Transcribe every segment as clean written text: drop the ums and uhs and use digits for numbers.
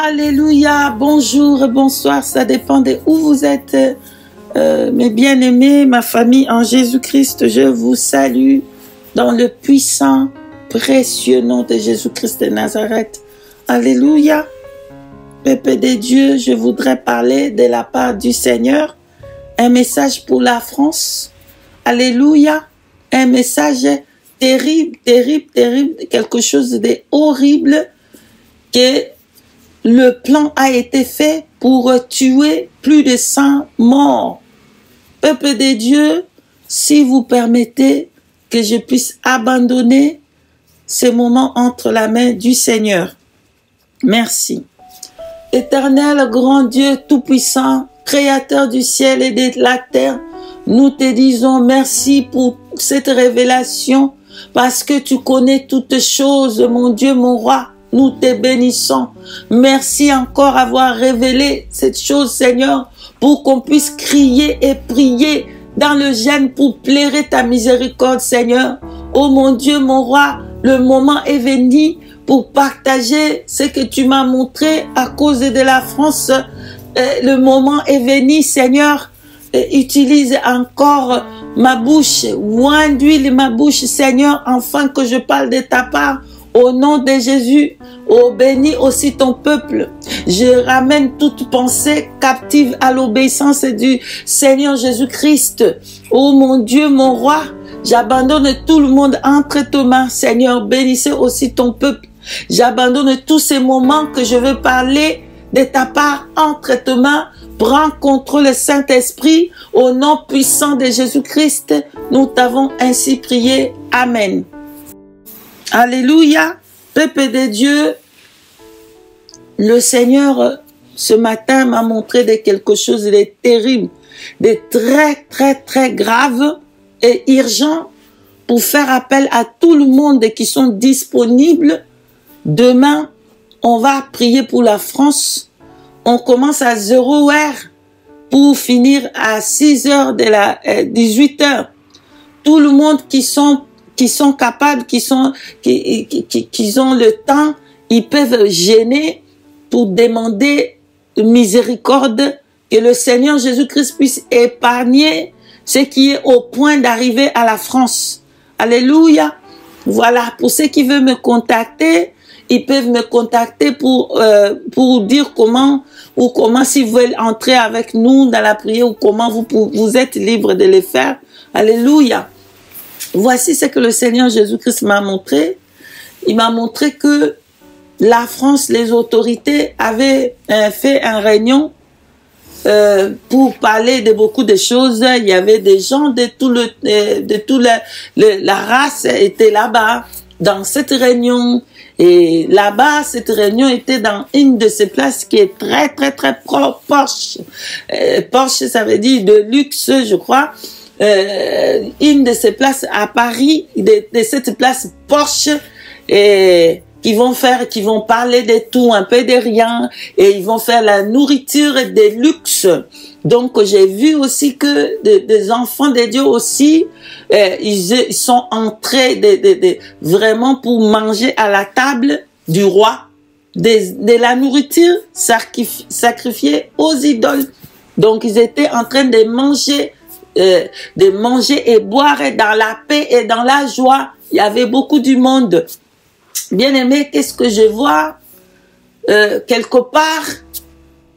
Alléluia, bonjour, bonsoir, ça dépend de où vous êtes. Mes bien-aimés, ma famille en Jésus-Christ, je vous salue dans le puissant, précieux nom de Jésus-Christ de Nazareth. Alléluia. Peuple de Dieu, je voudrais parler de la part du Seigneur, un message pour la France. Alléluia. Un message terrible, terrible, terrible, quelque chose de horrible, que le plan a été fait pour tuer plus de 100 morts. Peuple de Dieu, si vous permettez que je puisse abandonner ces moments entre la main du Seigneur. Merci. Éternel, grand Dieu tout-puissant, créateur du ciel et de la terre, nous te disons merci pour cette révélation, parce que tu connais toutes choses, mon Dieu, mon roi. Nous te bénissons. Merci encore avoir révélé cette chose, Seigneur, pour qu'on puisse crier et prier dans le jeûne pour plairer ta miséricorde, Seigneur. Oh mon Dieu, mon roi, le moment est venu pour partager ce que tu m'as montré à cause de la France. Le moment est venu, Seigneur. Utilise encore ma bouche, oint d'huile ma bouche, Seigneur, afin que je parle de ta part. Au nom de Jésus, oh, bénis aussi ton peuple. Je ramène toute pensée captive à l'obéissance du Seigneur Jésus-Christ. Oh mon Dieu, mon roi, j'abandonne tout le monde entre tes mains. Seigneur, bénissez aussi ton peuple. J'abandonne tous ces moments que je veux parler de ta part entre tes mains. Prends contrôle le Saint-Esprit. Au nom puissant de Jésus-Christ, nous t'avons ainsi prié. Amen. Alléluia, peuple de Dieu, le Seigneur ce matin m'a montré de quelque chose de terrible, de très très très grave et urgent pour faire appel à tout le monde qui sont disponibles. Demain, on va prier pour la France. On commence à 0 heure pour finir à 6 heures de la 18 heures. Tout le monde qui sont capables, qui ont le temps, ils peuvent gêner pour demander miséricorde, que le Seigneur Jésus-Christ puisse épargner ce qui est au point d'arriver à la France. Alléluia. Voilà, pour ceux qui veulent me contacter, ils peuvent me contacter pour dire comment s'ils veulent entrer avec nous dans la prière ou comment vous êtes libre de le faire. Alléluia. Voici ce que le Seigneur Jésus-Christ m'a montré. Il m'a montré que la France, les autorités avaient fait une réunion pour parler de beaucoup de choses. Il y avait des gens de la race étaient là-bas dans cette réunion. Et là-bas, cette réunion était dans une de ces places qui est très, très, très Porsche. Porsche, ça veut dire de luxe, je crois. Une de ces places à Paris, de cette place Porsche, et qui vont parler de tout, un peu de rien, et ils vont faire la nourriture de luxe. Donc, j'ai vu aussi que des enfants de Dieu aussi, ils sont entrés vraiment pour manger à la table du roi, de la nourriture sacrifiée aux idoles. Donc, ils étaient en train de manger et boire dans la paix et dans la joie. Il y avait beaucoup du monde. Bien aimé, qu'est-ce que je vois? Quelque part,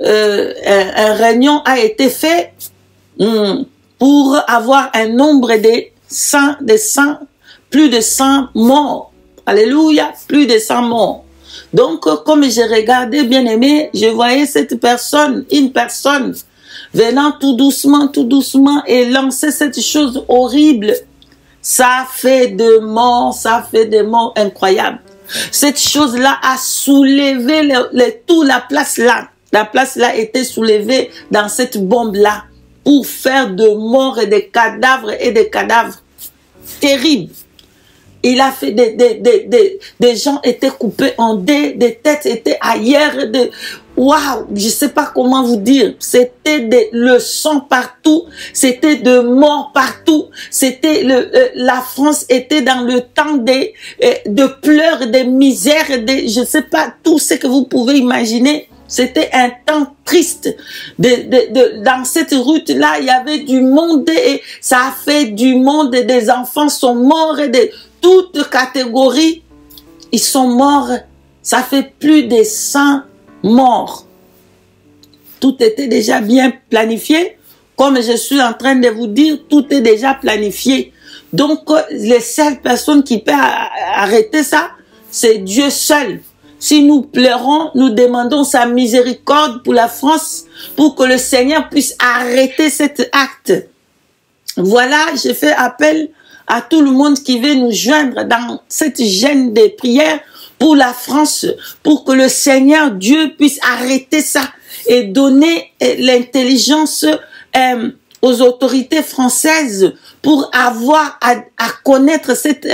un réunion a été fait pour avoir un nombre plus de 100 morts. Alléluia, plus de 100 morts. Donc, comme j'ai regardé, bien aimé, je voyais une personne, venant tout doucement et lancer cette chose horrible. Ça fait des morts incroyables. Cette chose-là a soulevé toute la place là. La place là était soulevée dans cette bombe-là pour faire de morts et des cadavres terribles. Il a fait des gens étaient coupés en deux, des têtes étaient ailleurs, waouh, je sais pas comment vous dire. C'était le sang partout, c'était de morts partout. C'était la France était dans le temps de pleurs, de misères, je sais pas tout ce que vous pouvez imaginer. C'était un temps triste. Dans cette route-là, il y avait du monde et ça a fait du monde. Et des enfants sont morts et de toutes catégories. Ils sont morts. Ça fait plus de 100 morts. Tout était déjà bien planifié. Comme je suis en train de vous dire, tout est déjà planifié. Donc, les seules personnes qui peuvent arrêter ça, c'est Dieu seul. Si nous pleurons, nous demandons sa miséricorde pour la France, pour que le Seigneur puisse arrêter cet acte. Voilà, je fais appel à tout le monde qui veut nous joindre dans cette gêne de prière pour la France, pour que le Seigneur Dieu puisse arrêter ça et donner l'intelligence aux autorités françaises pour avoir à connaître cette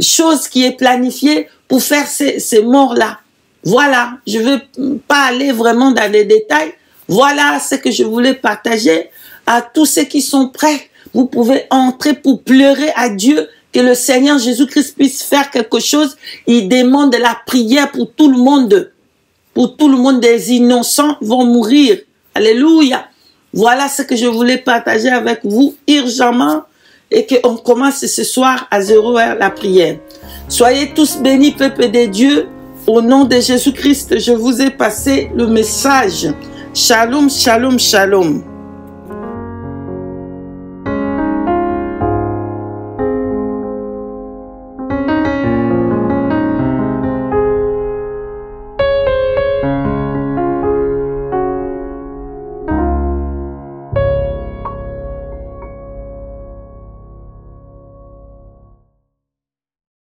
chose qui est planifiée pour faire ces morts-là. Voilà, je ne veux pas aller vraiment dans les détails. Voilà ce que je voulais partager à tous ceux qui sont prêts. Vous pouvez entrer pour pleurer à Dieu que le Seigneur Jésus-Christ puisse faire quelque chose. Il demande la prière pour tout le monde. Pour tout le monde, des innocents vont mourir. Alléluia. Voilà ce que je voulais partager avec vous urgemment et qu'on commence ce soir à 0h la prière. Soyez tous bénis, peuple de Dieu. Au nom de Jésus-Christ, je vous ai passé le message. Shalom, shalom, shalom.